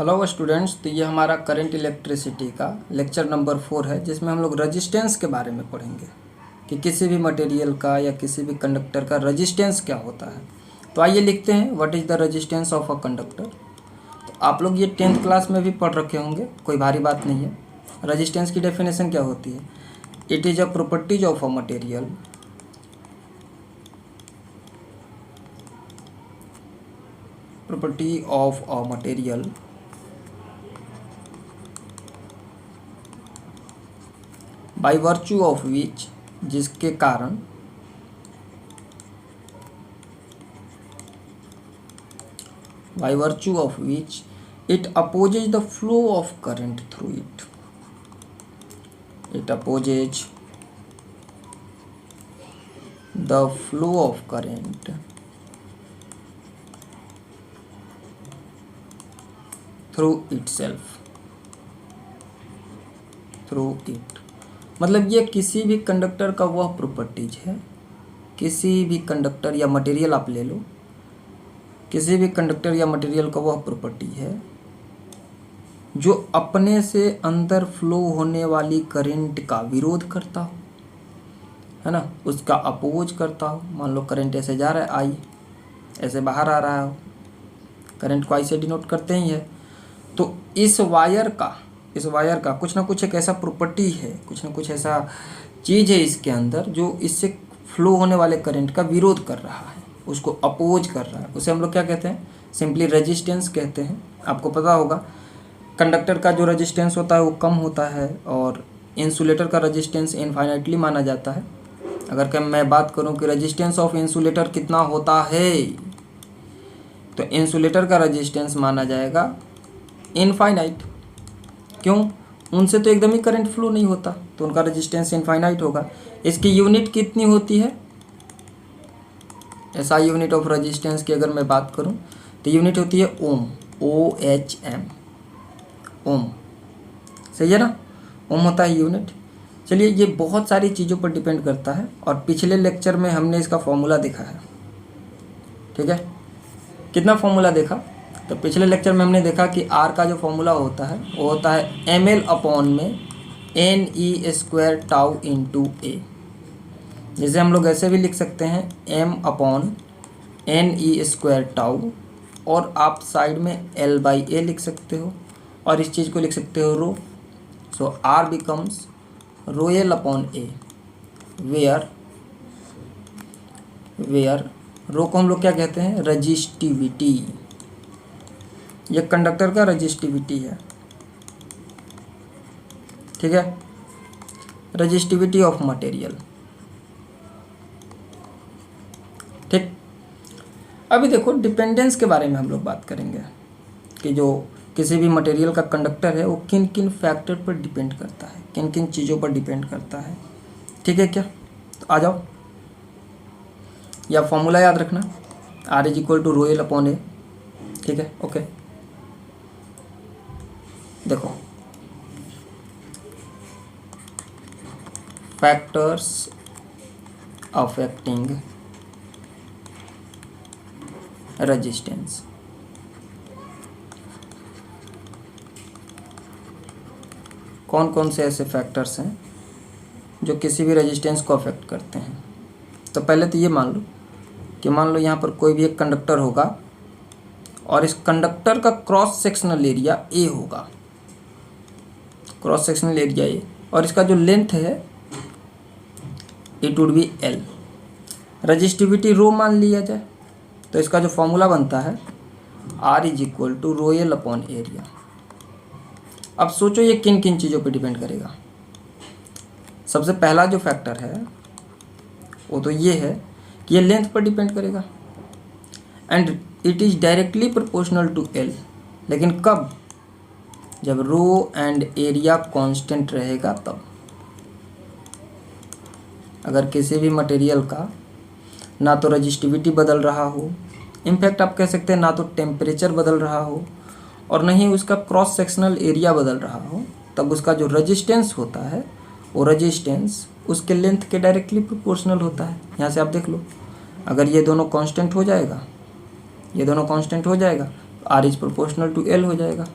Hello students, तो ये हमारा करंट इलेक्ट्रिसिटी का लेक्चर नंबर 4 है, जिसमें हम लोग रजिस्टेंस के बारे में पढ़ेंगे कि किसी भी मटेरियल का या किसी भी कंडक्टर का रजिस्टेंस क्या होता है। तो आइए लिखते हैं, what is the resistance of a conductor. तो आप लोग ये 10th क्लास में भी पढ़ रखे होंगे, कोई भारी बात नहीं है। रजिस्टेंस की डेफिनेशन क्या होती है? It is a properties of a material by virtue of which, जिसके कारण by virtue of which it opposes the flow of current through it. It opposes the flow of current through itself, through it। मतलब ये किसी भी conductor का वह properties है, किसी भी कंडक्टर या मटेरियल आप ले लो, किसी भी कंडक्टर या मटेरियल का वह प्रॉपर्टी है जो अपने से अंदर फ्लो होने वाली करंट का विरोध करता हो, है ना, उसका अपोज करता हो। मान लो करंट ऐसे जा रहा है, आई ऐसे बाहर आ रहा हो, करंट को आई से डिनोट करते ही है। तो इस वायर का कुछ ना कुछ एक ऐसा प्रॉपर्टी है, कुछ ना कुछ ऐसा चीज़ है इसके अंदर जो इससे फ्लो होने वाले करंट का विरोध कर रहा है, उसको अपोज कर रहा है। उसे हम लोग क्या कहते हैं? सिंपली रेजिस्टेंस कहते हैं। आपको पता होगा कंडक्टर का जो रेजिस्टेंस होता है वो कम होता है और इंसुलेटर का रेजिस्टेंस इनफाइनाइटली माना जाता है। अगर मैं बात करूं कि रेजिस्टेंस ऑफ इंसुलेटर कितना होता है, तो इंसुलेटर का रेजिस्टेंस माना जाएगा इनफाइनाइट। क्यों? उनसे तो एकदम ही करंट फ्लो नहीं होता, तो उनका रेजिस्टेंस इनफाइनाइट होगा। इसकी यूनिट कितनी होती है? ऐसा यूनिट ऑफ रेजिस्टेंस की अगर मैं बात करूं तो यूनिट होती है ओम, OHM, ओम। सही है ना? ओम होता है यूनिट। चलिए, ये बहुत सारी चीज़ों पर डिपेंड करता है और पिछले लेक्चर में हमने इसका फॉर्मूला देखा है। ठीक है, कितना फॉर्मूला देखा? तो पिछले लेक्चर में हमने देखा कि R का जो फॉर्मूला होता है वो होता है ml अपॉन में NE² टाउ इंटू A, जिसे हम लोग ऐसे भी लिख सकते हैं m अपॉन NE² टाउ, और आप साइड में L/A लिख सकते हो और इस चीज़ को लिख सकते हो rho. So R becomes ρL upon A, where rho को हम लोग क्या कहते हैं? रजिस्टिविटी। ये कंडक्टर का रजिस्टिविटी है। ठीक है, रजिस्टिविटी ऑफ मटेरियल। ठीक, अभी देखो डिपेंडेंस के बारे में हम लोग बात करेंगे कि जो किसी भी मटेरियल का कंडक्टर है वो किन किन फैक्टर पर डिपेंड करता है, किन किन चीज़ों पर डिपेंड करता है। ठीक है क्या? तो आ जाओ, या फॉर्मूला याद रखना, R is equal to ρL upon A। ठीक है, ओके। देखो, फैक्टर्स अफेक्टिंग रेजिस्टेंस। कौन कौन से ऐसे फैक्टर्स हैं जो किसी भी रेजिस्टेंस को अफेक्ट करते हैं? तो पहले तो ये मान लो कि यहाँ पर कोई भी एक कंडक्टर होगा और इस कंडक्टर का क्रॉस सेक्शनल एरिया A होगा, क्रॉस सेक्शनल एरिया A, और इसका जो लेंथ है it would be L। Resistivity rho मान लिया जाए तो इसका जो फॉर्मूला बनता है R is equal to ρL upon area. अब सोचो ये किन किन चीज़ों पे डिपेंड करेगा। सबसे पहला जो फैक्टर है वो तो ये है कि ये लेंथ पर डिपेंड करेगा and it is directly proportional to L। लेकिन कब? जब रो एंड एरिया कांस्टेंट रहेगा तब। अगर किसी भी मटेरियल का ना तो रजिस्टिविटी बदल रहा हो, इनफैक्ट आप कह सकते हैं ना तो टेम्परेचर बदल रहा हो और नहीं उसका क्रॉस सेक्शनल एरिया बदल रहा हो, तब उसका जो रेजिस्टेंस होता है वो रेजिस्टेंस उसके लेंथ के डायरेक्टली प्रोपोर्शनल होता है। यहाँ से आप देख लो, अगर ये दोनों कांस्टेंट हो जाएगा, ये दोनों कांस्टेंट हो जाएगा तो R is proportional to L हो जाएगा।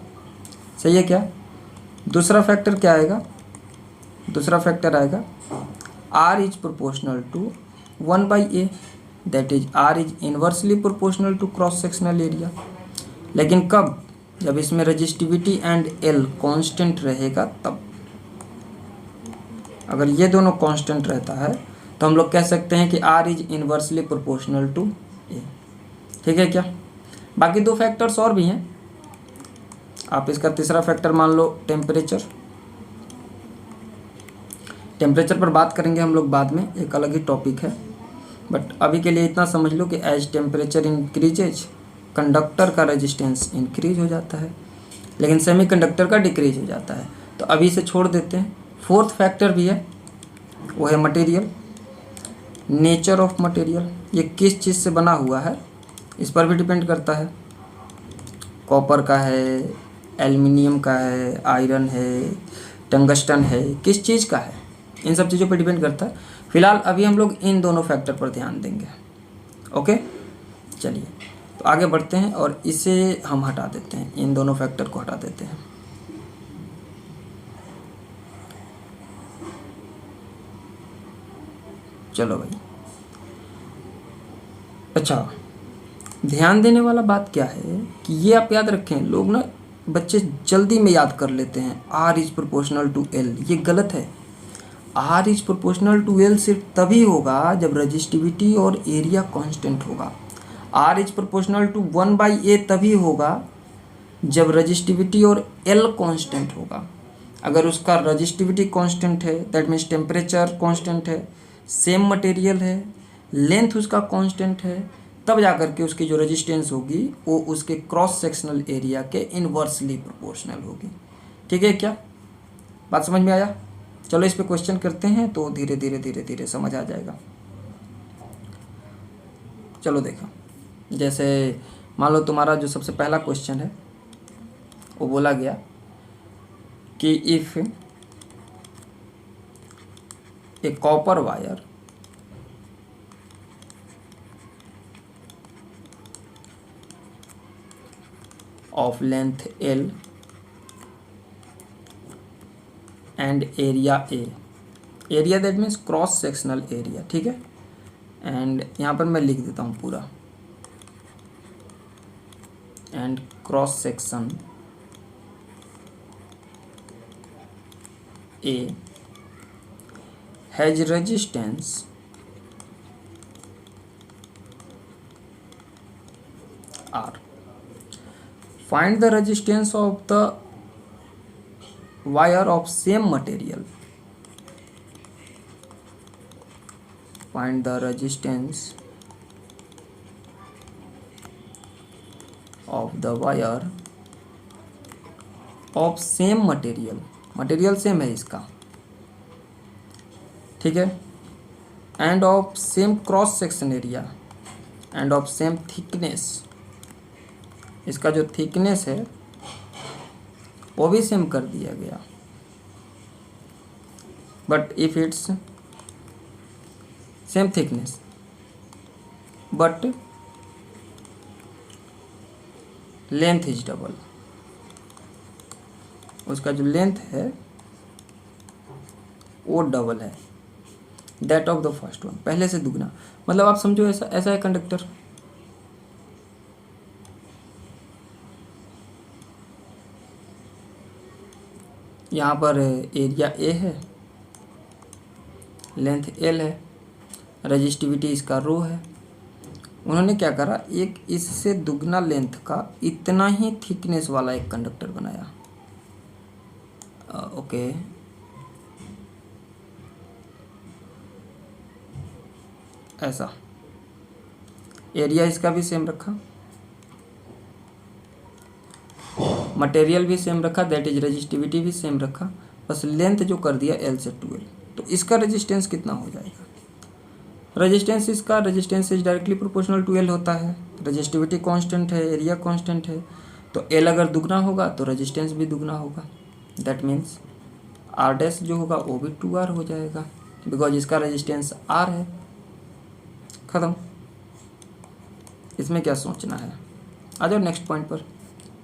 सही है क्या? दूसरा फैक्टर क्या आएगा? दूसरा फैक्टर आएगा R is proportional to 1/A, that is R is inversely proportional to cross sectional area. लेकिन कब? जब इसमें रजिस्टिविटी एंड L कांस्टेंट रहेगा तब। अगर ये दोनों कांस्टेंट रहता है तो हम लोग कह सकते हैं कि R is inversely proportional to A। ठीक है क्या? बाकी दो फैक्टर्स और भी हैं। आप इसका तीसरा फैक्टर मान लो टेम्परेचर। टेम्परेचर पर बात करेंगे हम लोग बाद में, एक अलग ही टॉपिक है। बट अभी के लिए इतना समझ लो कि एज टेम्परेचर इंक्रीजेज कंडक्टर का रेजिस्टेंस इंक्रीज हो जाता है, लेकिन सेमीकंडक्टर का डिक्रीज हो जाता है। तो अभी इसे छोड़ देते हैं। फोर्थ फैक्टर भी है, वो है मटेरियल, नेचर ऑफ मटेरियल। ये किस चीज़ से बना हुआ है इस पर भी डिपेंड करता है। कॉपर का है, एल्युमिनियम का है, आयरन है, टंगस्टन है, किस चीज़ का है, इन सब चीज़ों पर डिपेंड करता है। फिलहाल अभी हम लोग इन दोनों फैक्टर पर ध्यान देंगे। ओके, चलिए तो आगे बढ़ते हैं और इसे हम हटा देते हैं, इन दोनों फैक्टर को हटा देते हैं। चलो भाई, अच्छा ध्यान देने वाला बात क्या है कि ये आप याद रखें, लोग ना बच्चे जल्दी में याद कर लेते हैं R is proportional to L। ये गलत है। R is proportional to L सिर्फ तभी होगा जब रजिस्टिविटी और एरिया कांस्टेंट होगा। R is proportional to 1/A तभी होगा जब रजिस्टिविटी और L कांस्टेंट होगा। अगर उसका रजिस्टिविटी कांस्टेंट है, दैट मीन्स टेम्परेचर कांस्टेंट है, सेम मटेरियल है, लेंथ उसका कांस्टेंट है, तब जाकर के उसकी जो रेजिस्टेंस होगी वो उसके क्रॉस सेक्शनल एरिया के इन्वर्सली प्रोपोर्शनल होगी। ठीक है क्या? बात समझ में आया? चलो इस पे क्वेश्चन करते हैं तो धीरे धीरे धीरे धीरे समझ आ जाएगा। चलो देखो, जैसे मान लो तुम्हारा जो सबसे पहला क्वेश्चन है वो बोला गया कि if A copper wire of length L and area A, area that means cross sectional area, ठीक है। एंड यहाँ पर मैं लिख देता हूँ पूरा, and cross section A has resistance R. Find the resistance of the wire of same material. Find the resistance of the wire of same material. Material same है इसका, ठीक है। End of same cross section area end of same thickness, इसका जो thickness है वो भी same कर दिया गया। But if it's same thickness but length is double, उसका जो लेंथ है वो डबल है that of the first one, पहले से दुगना। मतलब आप समझो ऐसा ऐसा है कंडक्टर, यहाँ पर एरिया ए है, लेंथ एल है, रजिस्टिविटी इसका रो है। उन्होंने क्या करा, एक इससे दुगना लेंथ का इतना ही थिकनेस वाला एक कंडक्टर बनाया। ओके, ऐसा एरिया इसका भी सेम रखा, मटेरियल भी सेम रखा, दैट इज रजिस्टिविटी भी सेम रखा, बस लेंथ जो कर दिया एल से 2L। तो इसका रेजिस्टेंस कितना हो जाएगा? रेजिस्टेंस इसका resistance is directly proportional to L होता है। रजिस्टिविटी कांस्टेंट है, एरिया कांस्टेंट है, तो एल अगर दुगना होगा तो रेजिस्टेंस भी दुगना होगा। दैट मीन्स आर डैश जो होगा वो भी 2R हो जाएगा, बिकॉज इसका रेजिस्टेंस R है। ख़त्म। इसमें क्या सोचना है? आ जाओ नेक्स्ट पॉइंट पर।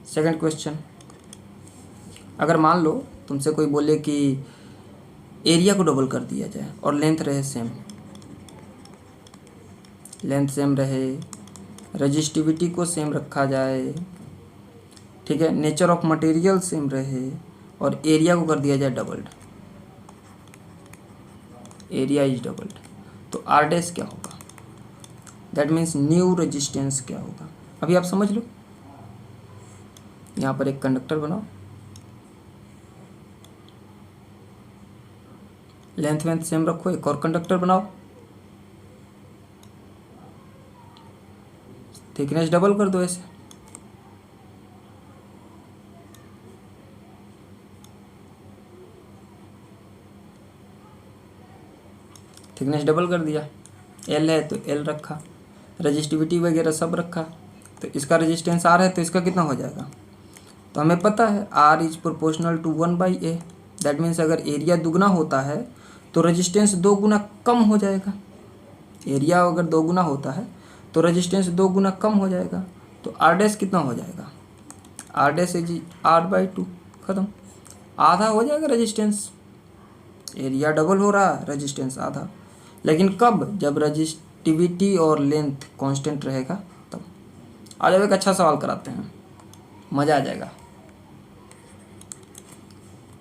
सेकंड क्वेश्चन, अगर मान लो तुमसे कोई बोले कि एरिया को डबल कर दिया जाए और लेंथ रहे सेम, लेंथ सेम रहे, रजिस्टिविटी को सेम रखा जाए, ठीक है, नेचर ऑफ मटेरियल सेम रहे और एरिया को कर दिया जाए डबल्ड, एरिया इज डबल्ड, तो आर डैश क्या होगा? दैट मीन्स न्यू रेजिस्टेंस क्या होगा? अभी आप समझ लो। यहाँ पर एक कंडक्टर बनाओ, लेंथ वेंथ सेम रखो, एक और कंडक्टर बनाओ, थिकनेस डबल कर दो ऐसे, थिकनेस डबल कर दिया, एल है तो एल रखा, रजिस्टिविटी वगैरह सब रखा, तो इसका रेजिस्टेंस आर है तो इसका कितना हो जाएगा? तो हमें पता है R is proportional to 1/a। That means अगर एरिया दुगना होता है तो रेजिस्टेंस 2 गुना कम हो जाएगा। एरिया अगर 2 गुना होता है तो रेजिस्टेंस 2 गुना कम हो जाएगा। तो आर डैश कितना हो जाएगा? आर डैश इज R/2, ख़त्म, आधा हो जाएगा रेजिस्टेंस। एरिया डबल हो रहा, रेजिस्टेंस आधा। लेकिन कब? जब रजिस्टिविटी और लेंथ कांस्टेंट रहेगा तब। आ जाओ एक अच्छा सवाल कराते हैं, मज़ा आ जाएगा।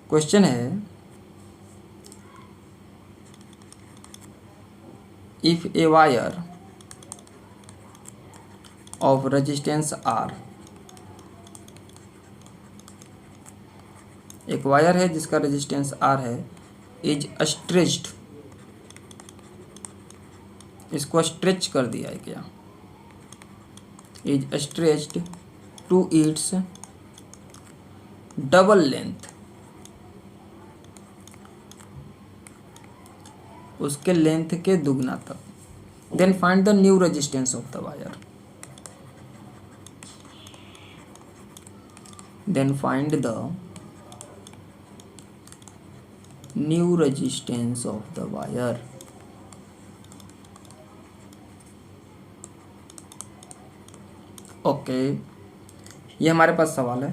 क्वेश्चन है, if a wire of resistance R, एक वायर है जिसका रेजिस्टेंस आर है, इज स्ट्रेच्ड, इसको स्ट्रेच कर दिया है क्या? Is stretched to its double length, उसके लेंथ के दुगना तक। Then find the new resistance of the wire, then find the new resistance of the wire. Okay, ये हमारे पास सवाल है।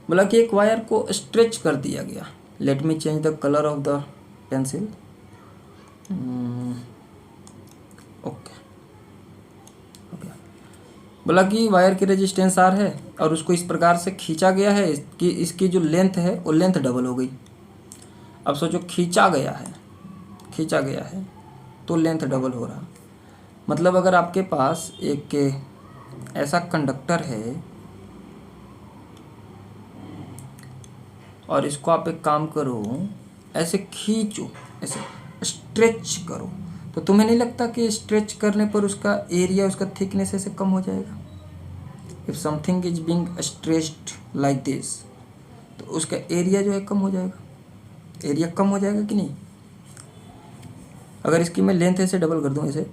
बोला कि एक वायर को स्ट्रेच कर दिया गया। Let me change the colour of the pencil. Okay okay, बोला कि वायर की रेजिस्टेंस आर है और उसको इस प्रकार से खींचा गया है कि इसकी जो लेंथ है वो लेंथ डबल हो गई। अब सोचो खींचा गया है तो लेंथ डबल हो रहा। मतलब अगर आपके पास एक ऐसा कंडक्टर है और इसको आप एक काम करो, ऐसे खींचो, ऐसे स्ट्रेच करो, तो तुम्हें नहीं लगता कि स्ट्रेच करने पर उसका एरिया, उसका थिकनेस ऐसे कम हो जाएगा? If something is being stretched like this, तो उसका एरिया जो है कम हो जाएगा। एरिया कम हो जाएगा कि नहीं? अगर इसकी मैं लेंथ ऐसे डबल कर दूं, ऐसे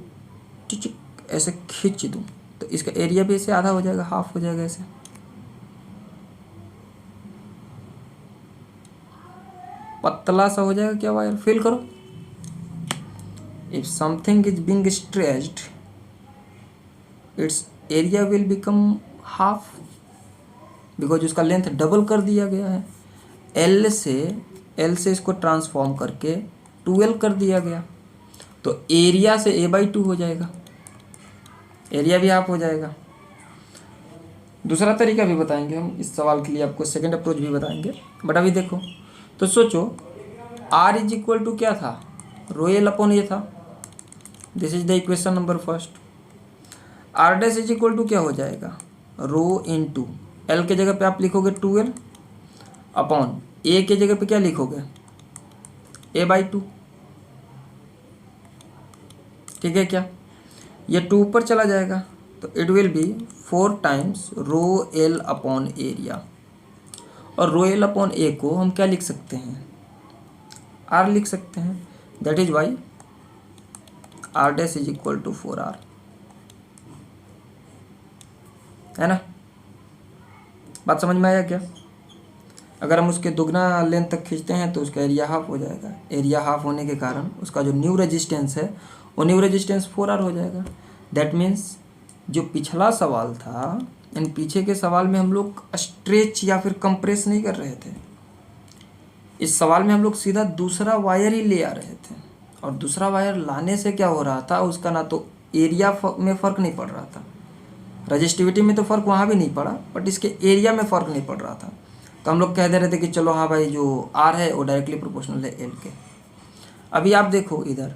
टिचिक ऐसे खींच दूं, तो इसका एरिया भी ऐसे आधा हो जाएगा, हाफ हो जाएगा, ऐसे पतला सा हो जाएगा क्या वायर? फील करो। If something is being stretched, it's area will become half, because उसका लेंथ डबल कर दिया गया है। एल से इसको ट्रांसफॉर्म करके 2L कर दिया गया, तो एरिया से A/2 हो जाएगा, एरिया भी हाफ हो जाएगा। दूसरा तरीका भी बताएंगे हम इस सवाल के लिए, आपको सेकंड अप्रोच भी बताएंगे। बट अभी देखो तो सोचो, R इज इक्वल टू क्या था? ρL/A था। This is the equation number first. R dash is equal to क्या हो जाएगा? रो इंटू L के जगह पे आप लिखोगे 2L अपॉन A के जगह पे क्या लिखोगे? A/2। ठीक है क्या? ये 2 ऊपर चला जाएगा तो it will B 4 times ρL/A area. और ρL/A को हम क्या लिख सकते हैं? R लिख सकते हैं। That is why R dash is equal to 4R, है ना? बात समझ में आया क्या? अगर हम उसके दुगना लेंथ तक खींचते हैं तो उसका एरिया हाफ हो जाएगा। एरिया हाफ होने के कारण उसका जो न्यू रेजिस्टेंस है वो न्यू रेजिस्टेंस 4R हो जाएगा। दैट मीन्स जो पिछला सवाल था, इन पीछे के सवाल में हम लोग स्ट्रेच या फिर कंप्रेस नहीं कर रहे थे, इस सवाल में हम लोग सीधा दूसरा वायर ही ले आ रहे थे, और दूसरा वायर लाने से क्या हो रहा था, उसका ना तो एरिया में फ़र्क नहीं पड़ रहा था, रजिस्टिविटी में तो फ़र्क वहाँ भी नहीं पड़ा, बट इसके एरिया में फ़र्क नहीं पड़ रहा था। तो हम लोग कह दे रहे थे कि चलो हाँ भाई, जो आर है वो डायरेक्टली प्रोपोर्शनल है एल के। अभी आप देखो इधर,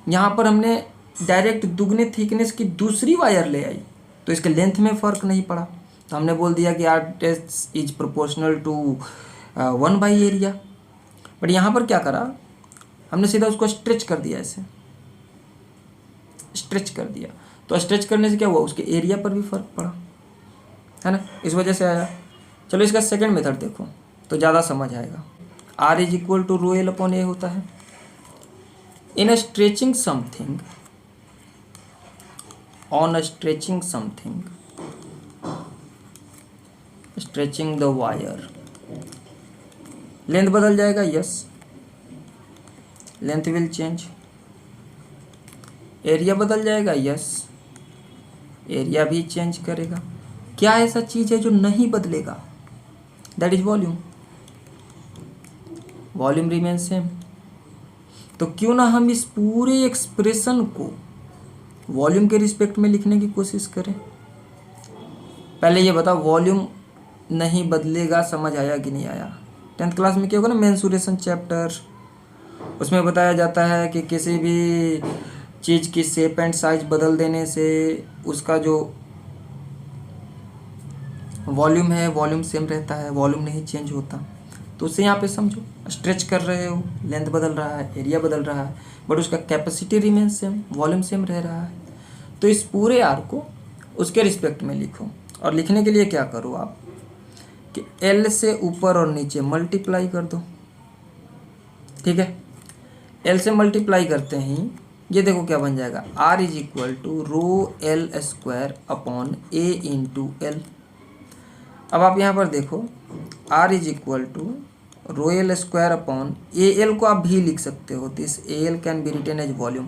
यहाँ पर हमने डायरेक्ट दुगने थिकनेस की दूसरी वायर ले आई, तो इसके लेंथ में फ़र्क नहीं पड़ा, तो हमने बोल दिया कि R test is proportional to 1/एरिया। बट यहाँ पर क्या करा, हमने सीधा उसको स्ट्रेच कर दिया, ऐसे स्ट्रेच कर दिया, तो स्ट्रेच करने से क्या हुआ, उसके एरिया पर भी फर्क पड़ा, है ना, इस वजह से आया। चलो इसका सेकंड मेथड देखो तो ज़्यादा समझ आएगा। R is equal to rho L upon A होता है। In stretching something, on stretching something, stretching the wire, length बदल जाएगा, yes, length will change. Area बदल जाएगा, यस, एरिया भी चेंज करेगा। क्या ऐसा चीज़ है जो नहीं बदलेगा, that is volume, volume remain same. तो क्यों ना हम इस पूरे एक्सप्रेशन को वॉल्यूम के रिस्पेक्ट में लिखने की कोशिश करें। पहले ये बताओ, वॉल्यूम नहीं बदलेगा, समझ आया कि नहीं आया? 10th क्लास में क्या होगा ना, मेंसुरेशन चैप्टर, उसमें बताया जाता है कि किसी भी चीज़ की शेप एंड साइज बदल देने से उसका जो वॉल्यूम है वॉल्यूम सेम रहता है, वॉल्यूम नहीं चेंज होता। तो उसे यहाँ पे समझो, स्ट्रेच कर रहे हो, लेंथ बदल रहा है, एरिया बदल रहा है, बट उसका capacity remain same, volume same रह रहा है। तो इस पूरे आर को उसके रिस्पेक्ट में लिखो, और लिखने के लिए क्या करो आप कि एल से ऊपर और नीचे मल्टीप्लाई कर दो, ठीक है। एल से मल्टीप्लाई करते ही ये देखो क्या बन जाएगा, R is equal to rho L square upon A into L. अब आप यहाँ पर देखो, R is equal to rho L square upon A L को आप भी लिख सकते हो, this A L can be written as volume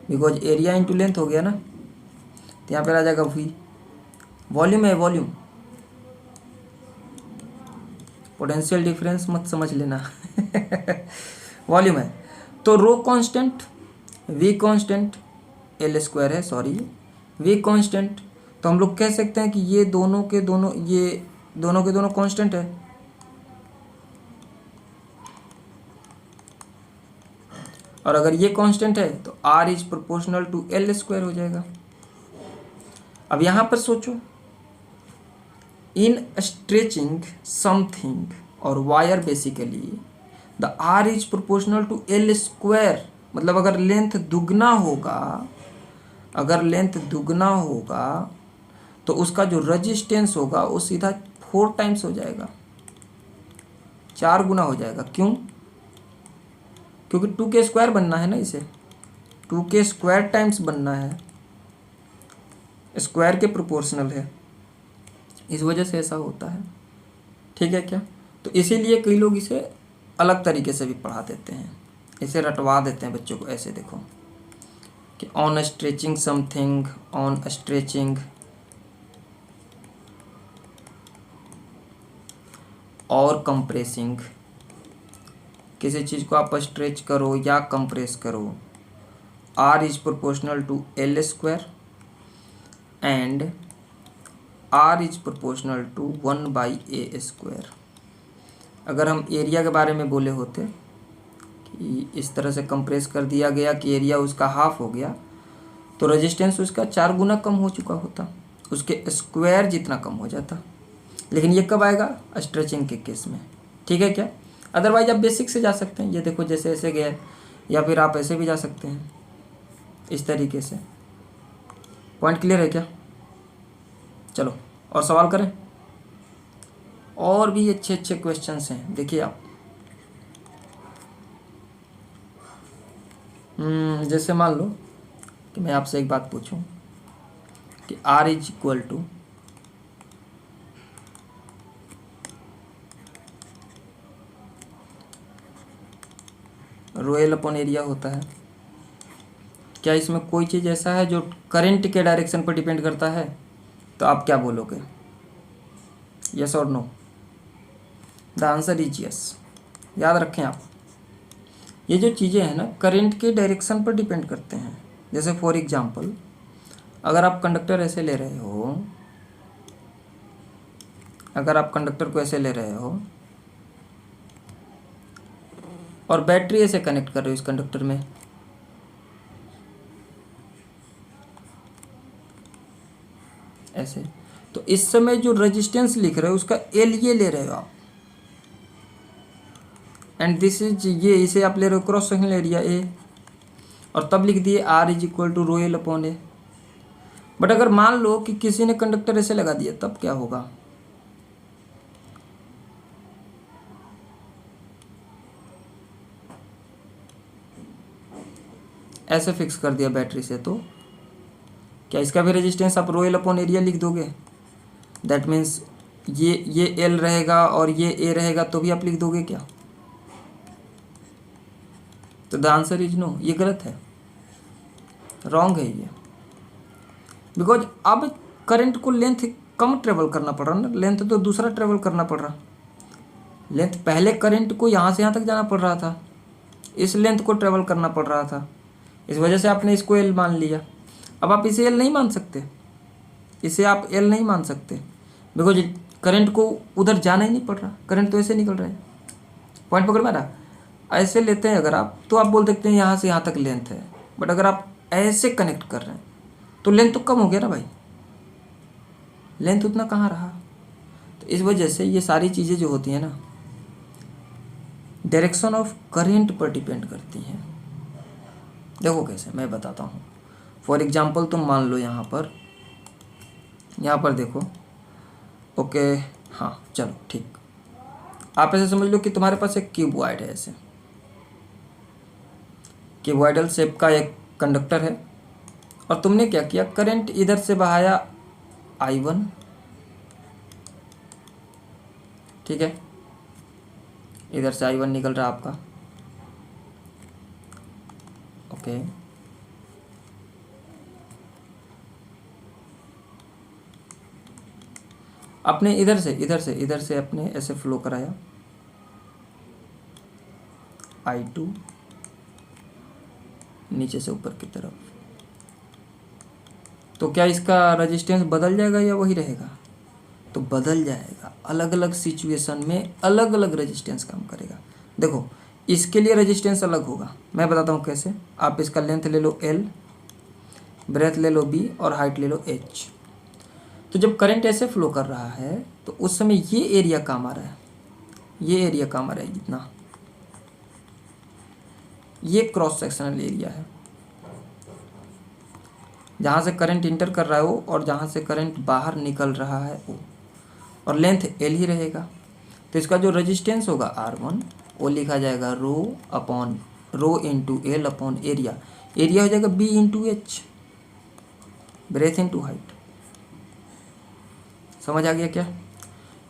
because area into length हो गया ना, तो यहाँ पर आ जाएगा वी, वॉल्यूम है वॉल्यूम, पोटेंशियल डिफरेंस मत समझ लेना वॉल्यूम है। तो rho constant, V constant, L square है, सॉरी वी कांस्टेंट, तो हम लोग कह सकते हैं कि ये दोनों के दोनों, ये दोनों के दोनों कांस्टेंट है, और अगर ये कांस्टेंट है तो R is proportional to L square हो जाएगा। अब यहाँ पर सोचो, इन स्ट्रेचिंग समथिंग और wire basically the R is proportional to L square, मतलब अगर लेंथ दुगना होगा, अगर लेंथ दुगना होगा तो उसका जो रजिस्टेंस होगा वो सीधा 4 टाइम्स हो जाएगा, 4 गुना हो जाएगा। क्यों? क्योंकि 2 के स्क्वायर बनना है ना, इसे 2 के स्क्वायर टाइम्स बनना है, स्क्वायर के प्रोपोर्शनल है, इस वजह से ऐसा होता है, ठीक है क्या। तो इसीलिए कई लोग इसे अलग तरीके से भी पढ़ा देते हैं, इसे रटवा देते हैं बच्चों को, ऐसे देखो कि on stretching something, on stretching और कंप्रेसिंग, किसी चीज़ को आप स्ट्रेच करो या कंप्रेस करो, R is proportional to L square and R is proportional to 1/a square. अगर हम एरिया के बारे में बोले होते कि इस तरह से कंप्रेस कर दिया गया कि एरिया उसका हाफ हो गया, तो रेजिस्टेंस उसका 4 गुना कम हो चुका होता, उसके स्क्वायर जितना कम हो जाता। लेकिन ये कब आएगा? स्ट्रेचिंग के केस में, ठीक है क्या। अदरवाइज आप बेसिक से जा सकते हैं, ये देखो जैसे ऐसे गया, या फिर आप ऐसे भी जा सकते हैं, इस तरीके से। पॉइंट क्लियर है क्या? चलो और सवाल करें, और भी अच्छे अच्छे क्वेश्चंस हैं, देखिए आप। जैसे मान लो कि मैं आपसे एक बात पूछूं कि R is equal to rho L upon area होता है, क्या इसमें कोई चीज़ ऐसा है जो करंट के डायरेक्शन पर डिपेंड करता है? तो आप क्या बोलोगे, यस और no? The answer is yes. याद रखें आप, ये जो चीज़ें हैं ना करंट के डायरेक्शन पर डिपेंड करते हैं। जैसे फॉर एग्जांपल अगर आप कंडक्टर ऐसे ले रहे हो, अगर आप कंडक्टर को ऐसे ले रहे हो और बैटरी ऐसे कनेक्ट कर रहे हो इस कंडक्टर में, ऐसे, तो इस समय जो रेजिस्टेंस लिख रहे हो उसका एल ये ले रहे हो आप, एंड दिस इज ये, इसे आप ले रहे हो क्रॉस सेक्शनल एरिया ए, और तब लिख दिए R is equal to rho L upon A. But अगर मान लो कि किसी ने कंडक्टर ऐसे लगा दिया तब क्या होगा, ऐसे फिक्स कर दिया बैटरी से, तो क्या इसका भी रेजिस्टेंस आप रो एल अपॉन एरिया लिख दोगे? दैट मीन्स ये एल रहेगा और ये ए रहेगा तो भी आप लिख दोगे क्या? तो द आंसर इज नो, ये गलत है, रॉन्ग है ये। बिकॉज अब करंट को लेंथ कम ट्रेवल करना पड़ रहा ना, लेंथ तो दूसरा ट्रेवल करना पड़ रहा। लेंथ पहले करंट को यहाँ से यहाँ तक जाना पड़ रहा था, इस लेंथ को ट्रेवल करना पड़ रहा था, इस वजह से आपने इसको एल मान लिया। अब आप इसे एल नहीं मान सकते, इसे आप एल नहीं मान सकते, बिकॉज करंट को उधर जाना ही नहीं पड़ रहा, करंट तो ऐसे निकल रहा है। पॉइंट पकड़ में आ रहा? ऐसे लेते हैं अगर आप, तो आप बोल सकते हैं यहाँ से यहाँ तक लेंथ है, बट अगर आप ऐसे कनेक्ट कर रहे हैं तो लेंथ तो कम हो गया ना भाई, लेंथ उतना कहाँ रहा। तो इस वजह से ये सारी चीज़ें जो होती हैं ना डायरेक्शन ऑफ करंट पर डिपेंड करती हैं। देखो कैसे, मैं बताता हूँ। फॉर एग्जांपल तुम मान लो यहाँ पर देखो, ओके हाँ चलो ठीक, आप ऐसे समझ लो कि तुम्हारे पास एक क्यूबॉइड है, ऐसे क्यूबॉइडल शेप का एक कंडक्टर है, और तुमने क्या किया, करंट इधर से बहाया I1, ठीक है, इधर से I1 निकल रहा आपका, ओके। अपने इधर से अपने ऐसे फ्लो कराया I2 नीचे से ऊपर की तरफ, तो क्या इसका रेजिस्टेंस बदल जाएगा या वही रहेगा? तो बदल जाएगा, अलग अलग सिचुएशन में अलग अलग रेजिस्टेंस काम करेगा। देखो इसके लिए रेजिस्टेंस अलग होगा, मैं बताता हूँ कैसे। आप इसका लेंथ ले लो L, ब्रेथ ले लो B और हाइट ले लो H। तो जब करंट ऐसे फ्लो कर रहा है तो उस समय ये एरिया काम आ रहा है, ये एरिया काम आ रहा है, जितना ये क्रॉस सेक्शनल एरिया है, जहाँ से करंट इंटर कर रहा है वो, और जहाँ से करंट बाहर निकल रहा है वो, और लेंथ L ही रहेगा। तो इसका जो रेजिस्टेंस होगा R1 वो लिखा जाएगा rho into L upon area, area हो जाएगा B into H, breadth into height. समझ आ गया क्या?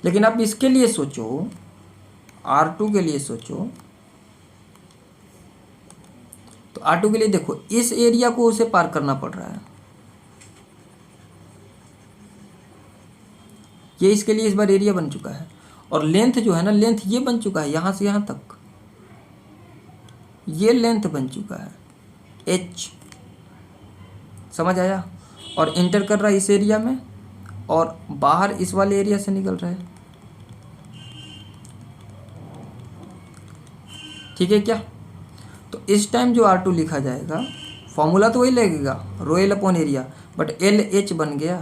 लेकिन अब इसके लिए सोचो, R2 के लिए सोचो, तो R2 के लिए देखो इस एरिया को उसे पार करना पड़ रहा है, ये इसके लिए इस बार एरिया बन चुका है, और लेंथ जो है ना, लेंथ ये बन चुका है, यहाँ से यहाँ तक ये लेंथ बन चुका है H। समझ आया? और इंटर कर रहा है इस एरिया में, और बाहर इस वाले एरिया से निकल रहा है, ठीक है क्या? तो इस टाइम जो R2 लिखा जाएगा, फॉर्मूला तो वही लगेगा रो L upon area, but LH बन गया,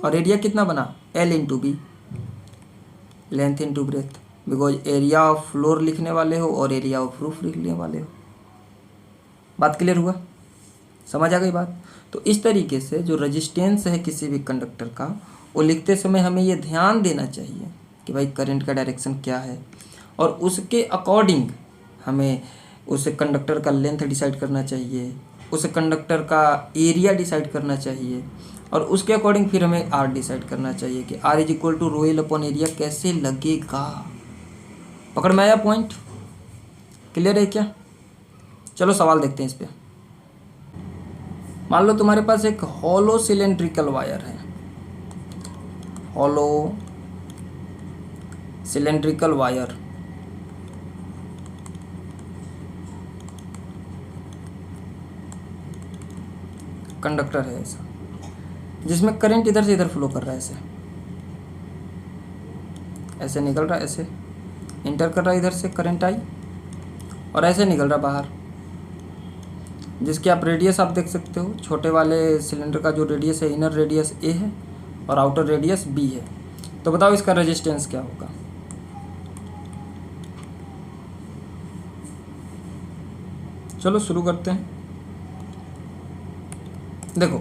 और एरिया कितना बना, L into B, length into breadth, because area of floor लिखने वाले हो और एरिया ऑफ रूफ लिखने वाले हो। बात क्लियर हुआ? समझ आ गई बात? तो इस तरीके से जो रेजिस्टेंस है किसी भी कंडक्टर का, वो लिखते समय हमें ये ध्यान देना चाहिए कि भाई करंट का डायरेक्शन क्या है, और उसके अकॉर्डिंग हमें उस कंडक्टर का लेंथ डिसाइड करना चाहिए, उस कंडक्टर का एरिया डिसाइड करना चाहिए, और उसके अकॉर्डिंग फिर हमें R डिसाइड करना चाहिए कि R is equal to rho L upon area कैसे लगेगा। पकड़ में आया पॉइंट? क्लियर है क्या? चलो सवाल देखते हैं इस पर। मान लो तुम्हारे पास एक हॉलो सिलेंड्रिकल वायर है, हॉलो सिलेंड्रिकल वायर, कंडक्टर है ऐसा जिसमें करंट इधर से इधर फ्लो कर रहा है, ऐसे ऐसे निकल रहा है, ऐसे इंटर कर रहा है, इधर से करंट आई और ऐसे निकल रहा बाहर, जिसकी आप रेडियस आप देख सकते हो। छोटे वाले सिलेंडर का जो रेडियस है, इनर रेडियस ए है और आउटर रेडियस बी है। तो बताओ इसका रेजिस्टेंस क्या होगा। चलो शुरू करते हैं। देखो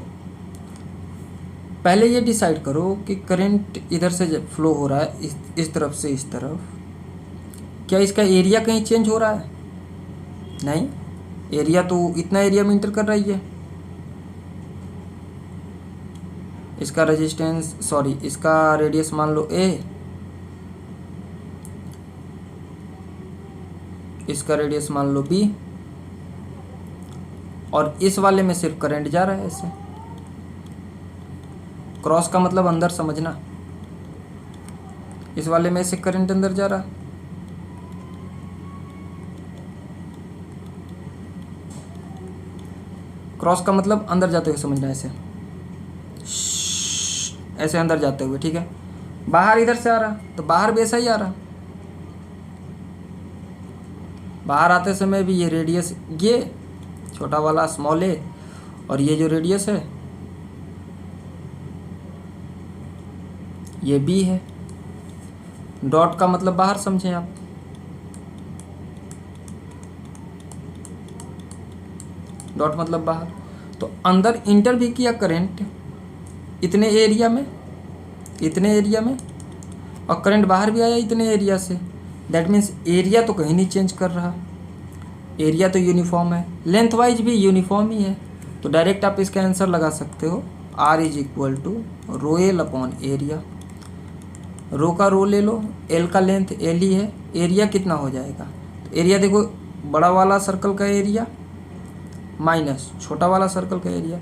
पहले ये डिसाइड करो कि करंट इधर से जब फ्लो हो रहा है इस तरफ से इस तरफ, क्या इसका एरिया कहीं चेंज हो रहा है? नहीं, एरिया तो इतना एरिया में इंटर कर रही है। इसका रेजिस्टेंस इसका रेडियस मान लो ए, इसका रेडियस मान लो बी, और इस वाले में सिर्फ करंट जा रहा है ऐसे। क्रॉस का मतलब अंदर समझना, इस वाले में से करंट अंदर जा रहा, क्रॉस का मतलब अंदर जाते हुए समझना, ऐसे ऐसे अंदर जाते हुए, ठीक है। बाहर इधर से आ रहा तो बाहर भी ऐसा ही आ रहा, बाहर आते समय भी ये रेडियस, ये छोटा वाला स्मॉल ए, और ये जो रेडियस है ये बी है। डॉट का मतलब बाहर समझें आप, डॉट मतलब बाहर। तो अंदर इंटर भी किया करंट इतने एरिया में, इतने एरिया में, और करंट बाहर भी आया इतने एरिया से। दैट मीन्स एरिया तो कहीं नहीं चेंज कर रहा, एरिया तो यूनिफॉर्म है, लेंथ वाइज भी यूनिफॉर्म ही है। तो डायरेक्ट आप इसका आंसर लगा सकते हो, R is equal to rho L upon area. Rho का रो ले लो, एल का लेंथ एल ही है, एरिया कितना हो जाएगा। तो एरिया देखो, बड़ा वाला सर्कल का एरिया माइनस छोटा वाला सर्कल का area,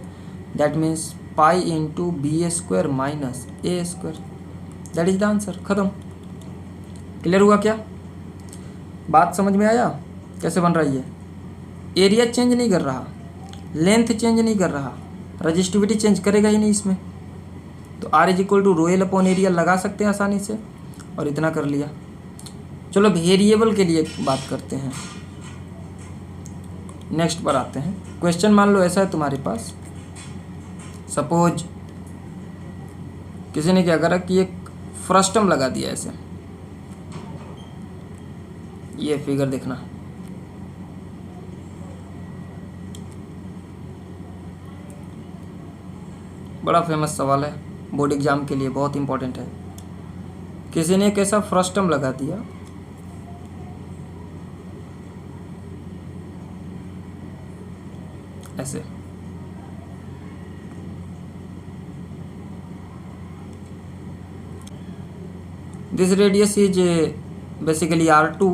that means pi into B square minus A square, that is the answer. खत्म। क्लियर हुआ क्या? बात समझ में आया कैसे बन रही है? एरिया चेंज नहीं कर रहा, लेंथ चेंज नहीं कर रहा, रजिस्टिविटी चेंज करेगा ही नहीं इसमें। तो R is equal to rho L upon area लगा सकते हैं आसानी से, और इतना कर लिया। चलो वेरिएबल के लिए बात करते हैं, नेक्स्ट पर आते हैं। क्वेश्चन मान लो ऐसा है तुम्हारे पास, सपोज किसी ने क्या करा कि एक फ्रस्टम लगा दिया ऐसे, ये फिगर देखना, बड़ा फेमस सवाल है, बोर्ड एग्जाम के लिए बहुत इंपॉर्टेंट है। किसी ने एक ऐसा फ्रस्टम लगा दिया, ऐसे, this radius is basically R2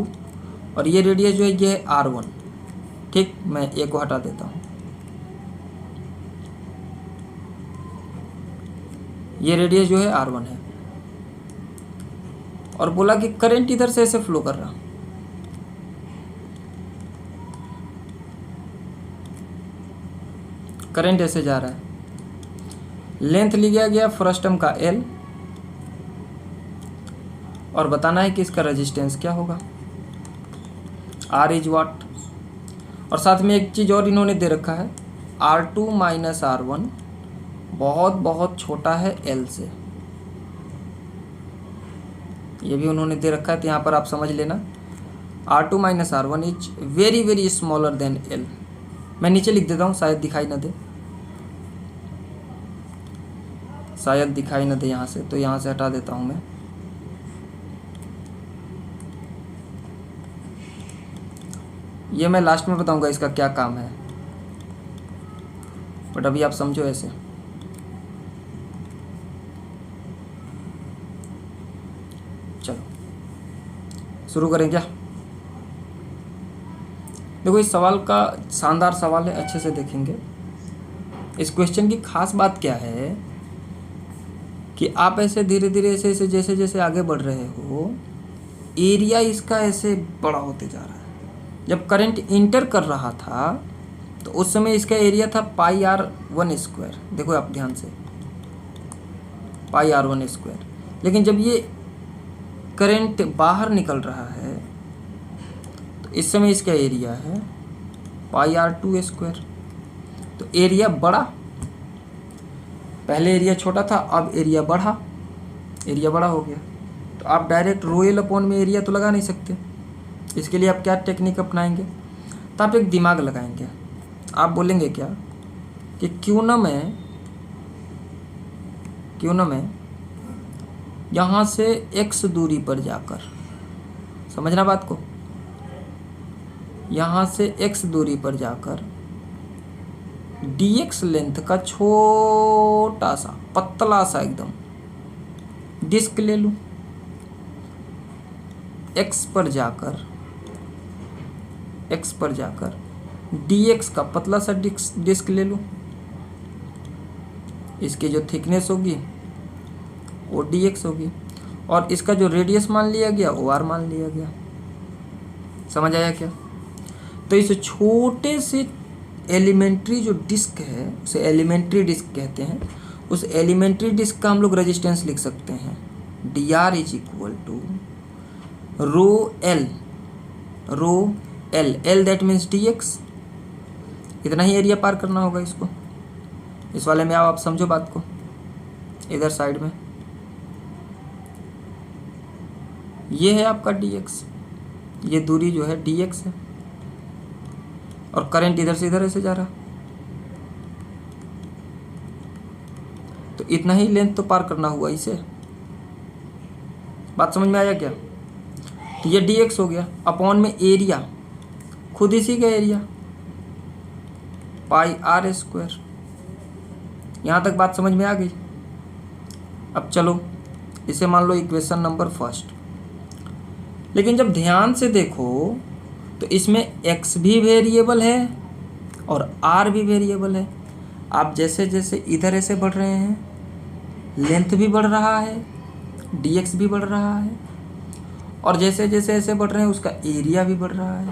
और ये रेडियस जो है ये है R1। ठीक, मैं ए को हटा देता हूँ, ये रेडियस जो है R1 है, और बोला कि करंट इधर से ऐसे फ्लो कर रहा, करंट ऐसे जा रहा है, लेंथ लिया गया फ्रस्टम का L, और बताना है कि इसका रेजिस्टेंस क्या होगा, R इज वाट। और साथ में एक चीज़ और इन्होंने दे रखा है, R2 माइनस R1 बहुत बहुत छोटा है L से, ये भी उन्होंने दे रखा है। तो यहाँ पर आप समझ लेना, R2 minus R1 is very very smaller than L। मैं नीचे लिख देता हूँ, शायद दिखाई ना दे, शायद दिखाई ना दे यहाँ से, तो यहाँ से हटा देता हूँ मैं। ये मैं लास्ट में बताऊँगा इसका क्या काम है, बट अभी आप समझो ऐसे। चलो शुरू करें क्या? देखो इस सवाल का शानदार सवाल है, अच्छे से देखेंगे। इस क्वेश्चन की खास बात क्या है कि आप ऐसे धीरे धीरे ऐसे ऐसे जैसे जैसे आगे बढ़ रहे हो, एरिया इसका ऐसे बड़ा होते जा रहा है। जब करंट इंटर कर रहा था तो उस समय इसका एरिया था पाई आर वन स्क्वायर। देखो आप ध्यान से, पाई आर वन स्क्वायर। लेकिन जब ये करंट बाहर निकल रहा है तो इस समय इसका एरिया है पाई आर टू स्क्वायर। तो एरिया बढ़ा, पहले एरिया छोटा था, अब एरिया बढ़ा, एरिया बड़ा हो गया। तो आप डायरेक्ट रो एल अपॉन में एरिया तो लगा नहीं सकते। इसके लिए आप क्या टेक्निक अपनाएंगे? तो आप एक दिमाग लगाएंगे। आप बोलेंगे क्या कि क्यों ना मैं यहाँ से x दूरी पर जाकर, समझना बात को, यहाँ से x दूरी पर जाकर dx लेंथ का छोटा सा पतला सा एकदम डिस्क ले लूँ, x पर जाकर dx का पतला सा डिस्क ले लूँ। इसकी जो थिकनेस होगी वो dx होगी और इसका जो रेडियस मान लिया गया वो r मान लिया गया। समझ आया क्या? तो इस छोटे से एलिमेंट्री जो डिस्क है उसे एलिमेंट्री डिस्क कहते हैं। उस एलिमेंट्री डिस्क का हम लोग रेजिस्टेंस लिख सकते हैं dr is equal to rho L, L that means dx। इतना ही एरिया पार करना होगा इसको। इस वाले में आप समझो बात को। इधर साइड में ये है आपका dx, ये दूरी जो है dx है और करंट इधर से इधर ऐसे जा रहा। तो इतना ही लेंथ तो पार करना हुआ इसे। बात समझ में आया क्या? तो ये dx हो गया अपॉन में एरिया, खुद इसी का एरिया पाई आर स्क्वायर। यहाँ तक बात समझ में आ गई? अब चलो इसे मान लो इक्वेशन नंबर फर्स्ट। लेकिन जब ध्यान से देखो तो इसमें x भी वेरिएबल है और r भी वेरिएबल है। आप जैसे जैसे इधर ऐसे बढ़ रहे हैं लेंथ भी बढ़ रहा है, dx भी बढ़ रहा है और जैसे जैसे ऐसे बढ़ रहे हैं उसका एरिया भी बढ़ रहा है।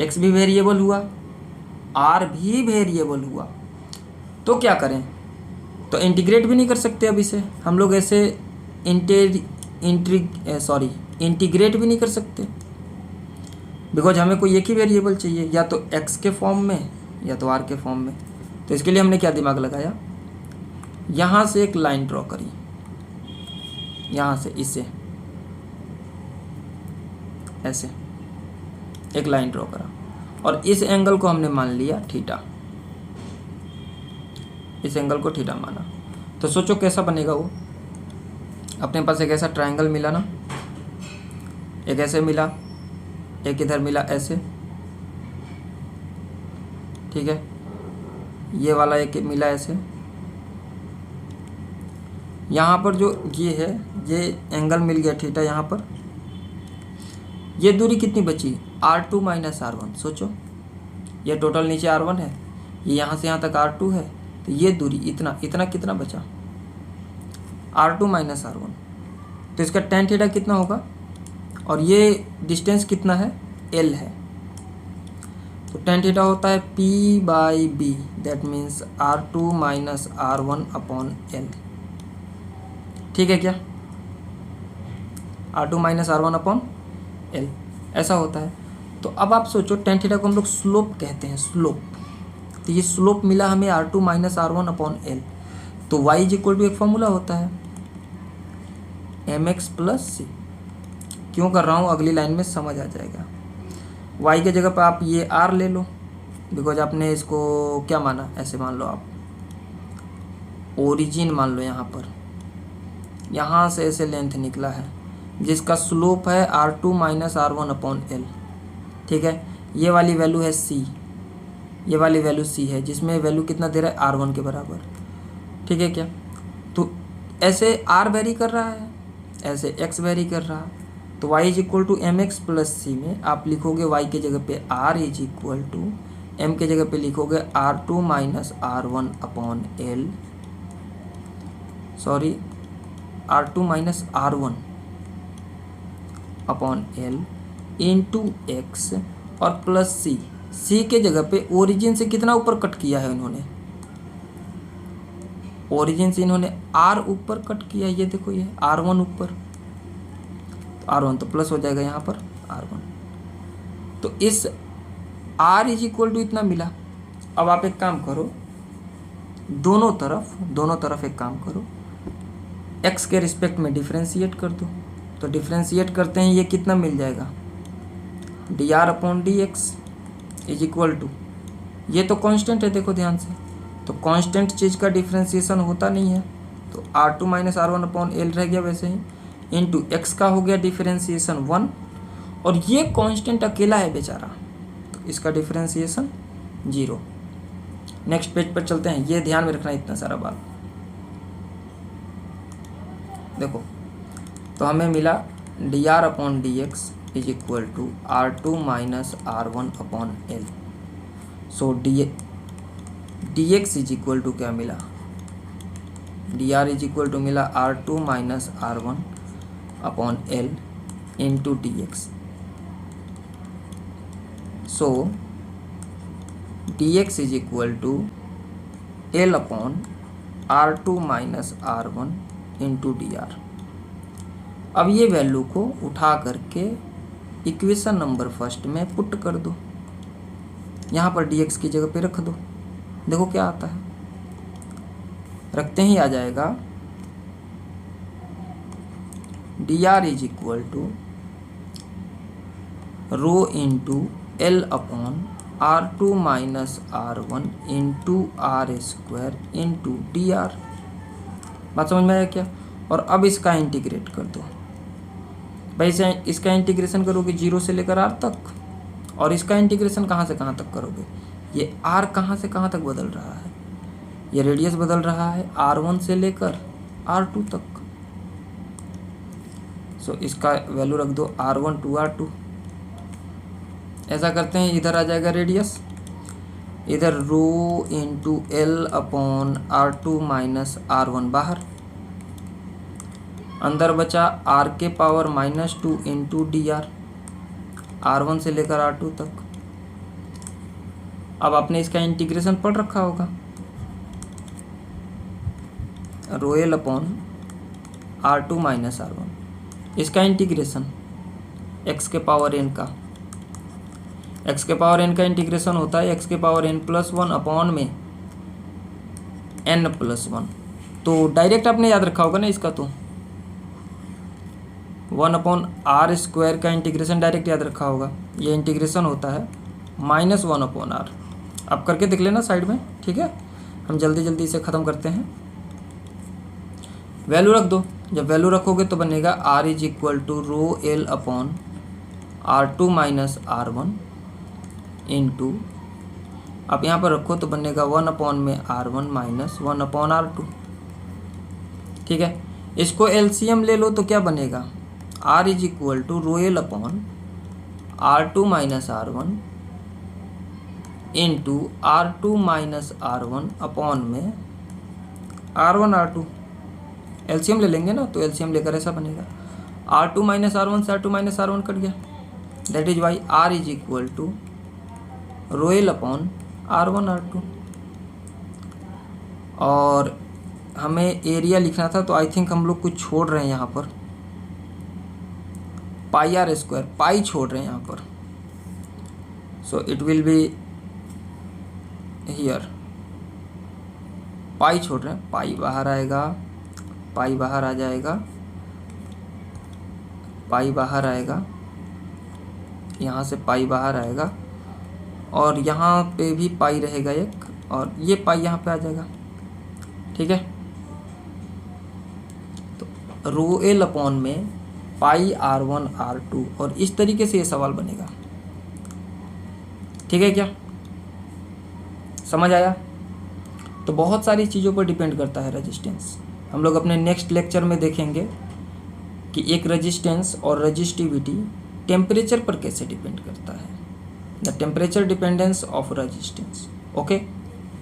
x भी वेरिएबल हुआ, r भी वेरिएबल हुआ। तो क्या करें? तो इंटीग्रेट भी नहीं कर सकते अब इसे हम लोग ऐसे इंटीग्रेट भी नहीं कर सकते, बिकॉज हमें कोई एक ही वेरिएबल चाहिए, या तो x के फॉर्म में या तो r के फॉर्म में। तो इसके लिए हमने क्या दिमाग लगाया, यहाँ से एक लाइन ड्रॉ करी, यहाँ से इसे ऐसे एक लाइन ड्रॉ करा और इस एंगल को हमने मान लिया थीटा, इस एंगल को थीटा माना। तो सोचो कैसा बनेगा वो। अपने पास एक ऐसा ट्रायंगल मिला ना, एक ऐसे मिला, एक इधर मिला ऐसे, ठीक है, ये वाला एक मिला ऐसे। यहाँ पर जो ये है ये एंगल मिल गया थीटा। यहाँ पर ये दूरी कितनी बची, r2 माइनस r1। सोचो ये टोटल नीचे r1 है, ये यहाँ से यहाँ तक r2 है, तो ये दूरी इतना इतना कितना बचा, r2 माइनस r1। तो इसका tan थीटा कितना होगा और ये डिस्टेंस कितना है, l है। तो tan थीटा होता है p by B, that means r2 minus r1 upon l। ठीक है क्या, r2 minus r1 upon l ऐसा होता है। तो अब आप सोचो tan थीटा को हम लोग स्लोप कहते हैं, स्लोप। तो ये स्लोप मिला हमें r2 minus r1 upon l। तो y इज इक्वल टू एक फॉर्मूला होता है mx प्लस सी। क्यों कर रहा हूँ अगली लाइन में समझ आ जाएगा। y के जगह पर आप ये r ले लो, बिकॉज आपने इसको क्या माना, ऐसे मान लो आप ओरिजिन मान लो। यहाँ पर यहाँ से ऐसे लेंथ निकला है जिसका स्लोप है r2 minus r1 upon l। ठीक है, ये वाली वैल्यू है c, ये वाली वैल्यू c है, जिसमें वैल्यू कितना दे रहा है r1 के बराबर। ठीक है क्या, तो ऐसे r वेरी कर रहा है, ऐसे x वेरी कर रहा। तो y is equal to M X plus C में आप लिखोगे y के जगह पे r is equal to m के जगह पे लिखोगे r2 minus r1 upon l, sorry r2 minus r1 upon l into x और प्लस c। सी के जगह पे ओरिजिन से कितना ऊपर कट किया है इन्होंने, ओरिजिन से इन्होंने आर ऊपर कट किया है, ये देखो ये R1 ऊपर, तो R1 तो प्लस हो जाएगा यहाँ पर R1, तो इस R इज इक्वल टू इतना मिला। अब आप एक काम करो, दोनों तरफ एक काम करो, x के रिस्पेक्ट में डिफ्रेंशिएट कर दो, तो डिफ्रेंशिएट करते हैं ये कितना मिल जाएगा, dr/dx इज इक्वल टू, ये तो कांस्टेंट है देखो ध्यान से, तो कांस्टेंट चीज़ का डिफ्रेंशिएशन होता नहीं है, तो R2 - R1/L रह गया वैसे ही, इंटू एक्स का हो गया डिफ्रेंशिएशन 1, और ये कांस्टेंट अकेला है बेचारा, तो इसका डिफ्रेंशिएशन 0। नेक्स्ट पेज पर चलते हैं, ये ध्यान में रखना इतना सारा बात देखो, तो हमें मिला dr/dx is equal to R2 - R1/L, so dx is equal to क्या मिला, dr इज इक्वल टू मिला R2 - R1/L into dx, so dx is equal to L/R2 - R1 into dr। अब ये वैल्यू को उठा करके इक्वेशन नंबर फर्स्ट में put कर दो, यहाँ पर dx की जगह पे रख दो, देखो क्या आता है, रखते ही आ जाएगा dr is equal to rho into L/R2 - R1 into R² into dr। बात समझ में आया क्या? और अब इसका इंटीग्रेट कर दो भाई, इसका इंटीग्रेशन करोगे 0 से लेकर r तक, और इसका इंटीग्रेशन कहाँ से कहाँ तक करोगे, ये r कहाँ से कहाँ तक बदल रहा है, ये रेडियस बदल रहा है R1 से लेकर R2 तक, सो इसका वैल्यू रख दो R1 to R2। ऐसा करते हैं, इधर आ जाएगा रेडियस, इधर रो इंटू L/R2 - R1 बाहर, अंदर बचा r के पावर -2 इंटू dr, R1 से लेकर R2 तक। अब आपने इसका इंटीग्रेशन पढ़ रखा होगा, रो L/R2 - R1, इसका इंटीग्रेशन x के पावर n का, x के पावर n का इंटीग्रेशन होता है x के पावर n+1 अपॉन में n+1, तो डायरेक्ट आपने याद रखा होगा ना इसका, तो 1/r² का इंटीग्रेशन डायरेक्ट याद रखा होगा, ये इंटीग्रेशन होता है -1/r। आप करके देख लेना साइड में, ठीक है, हम जल्दी जल्दी इसे ख़त्म करते हैं। वैल्यू रख दो, जब वैल्यू रखोगे तो बनेगा r is equal to rho L/R2 - R1 into, आप यहाँ पर रखो तो बनेगा 1/R1 - 1/R2, ठीक है। इसको LCM ले लो तो क्या बनेगा, r is equal to rho L/R2 - R1 into R2 - R1 upon में R1 R2, LCM ले लेंगे ना, तो LCM लेकर ऐसा बनेगा R2 - R1 से R2 - R1 कट गया, that is why r is equal to rho L/R1 R2। और हमें एरिया लिखना था, तो आई थिंक हम लोग कुछ छोड़ रहे हैं यहाँ पर, πr², पाई छोड़ रहे हैं यहाँ पर, so it will be here, pi छोड़ रहे हैं, पाई बाहर आएगा, पाई बाहर आ जाएगा, पाई बाहर आएगा, यहाँ से पाई बाहर आएगा, और यहाँ पे भी पाई रहेगा एक, और ये पाई यहाँ पे आ जाएगा, ठीक है। तो रो L/, में πr1 r2, और इस तरीके से ये सवाल बनेगा, ठीक है, क्या समझ आया? तो बहुत सारी चीज़ों पर डिपेंड करता है रेजिस्टेंस। हम लोग अपने नेक्स्ट लेक्चर में देखेंगे कि एक रेजिस्टेंस और रेजिस्टिविटी टेम्परेचर पर कैसे डिपेंड करता है, the temperature dependence of resistance. Okay.